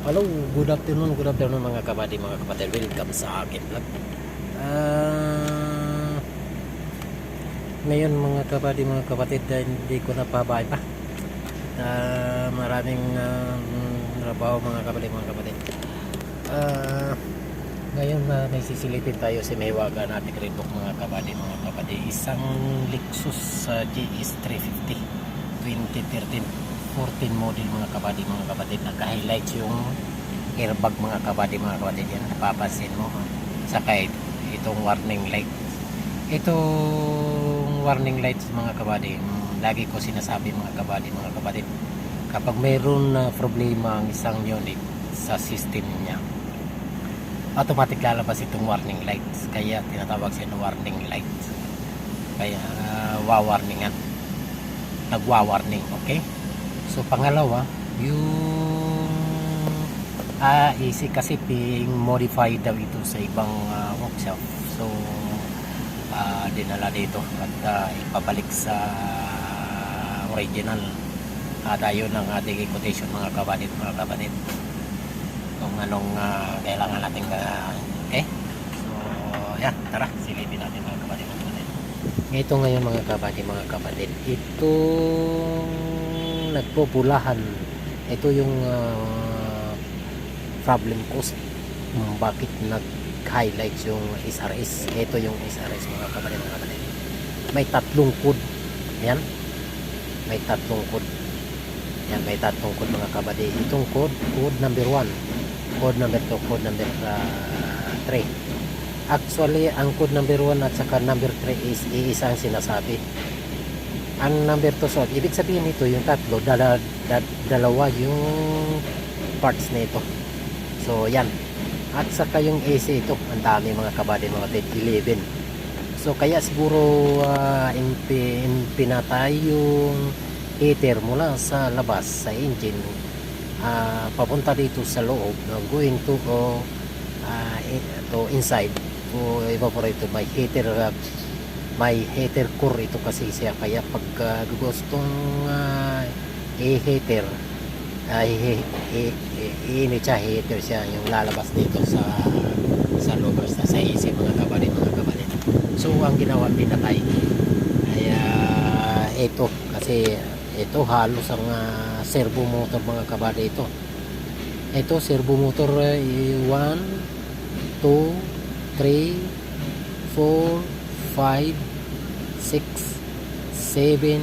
Hello, good afternoon mga kabady, mga kapatid. Welcome sa akin vlog. Ngayon mga kabady, mga kapatid, hindi ko napabay pa. Maraming trabaho mga kabady, mga kapatid. Ngayon may sisilipin tayo si Maywaga natin Reebok mga kabady, mga kapatid. Isang Lexus GS 350 2013 14 model mga kabady, mga kapatid. Nagka-highlights yung airbag mga kabady, mga kapatid. Yan, napapansin mo. Saka itong warning light. Itong warning lights mga kabady, lagi ko sinasabi mga kabady, mga kapatid. Kapag mayroon na problema ang isang unit sa system niya, automatic lalabas itong warning lights. Kaya tinatawag siya na warning lights. Kaya wawarningan. Nagwawarning, okay? So pangalawa, yung easy kasi being modified daw ito sa ibang workshop. So dinala dito at ipabalik sa original. Tayo ng ating quotation mga kapatid, mga kapatid. Kung anong kailangan natin okay? So yan, tara, silipin natin mga kapatid, mga kapatid. Ito ngayon mga kapatid, mga kapatid. Itong nagpopulahan, ito yung problem cause bakit nag-highlights yung SRS. Ito yung SRS mga kapatid, mga kapatid. May tatlong code yan, may tatlong code yan, may tatlong code mga kapatid. Itong code number 1, code number 2, code number 3. Actually ang code number 1 at saka number 3 is iisa ang sinasabi. Ang number 2, so ibig sabihin nito yung tatlo, dalawa yung parts nito. So yan. At saka yung AC ito, ang dami mga kabady, mga 11. So kaya siguro pinatay yung heater mula sa labas sa engine papunta dito sa loob, going to inside to evaporate to may heater core ito kasi siya. Kaya pag gustong i-heater iinit siya, heater siya yung lalabas dito sa lobas na sa AC mga kabady, mga kabady. So ang ginawa pinatay ay ito kasi ito halos ang servo motor mga kabady. Ito servo motor 1 2 3 4 5 6 7.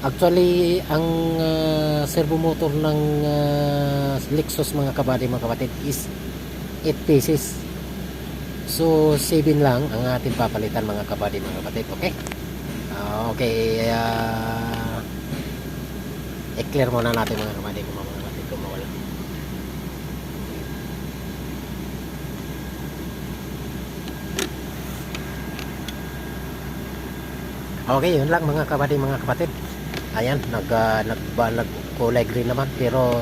Actually ang servo motor ng Lexus mga kabady, mga kapatid is 8 pieces. So 7 lang ang ating papalitan mga kabady, mga kapatid. Okay, okay, i-clear muna natin mga kabady, mga kapatid, kung mawala. Okay, yun lang mga kabady, mga kapatid. Ayan, nagkulay green naman pero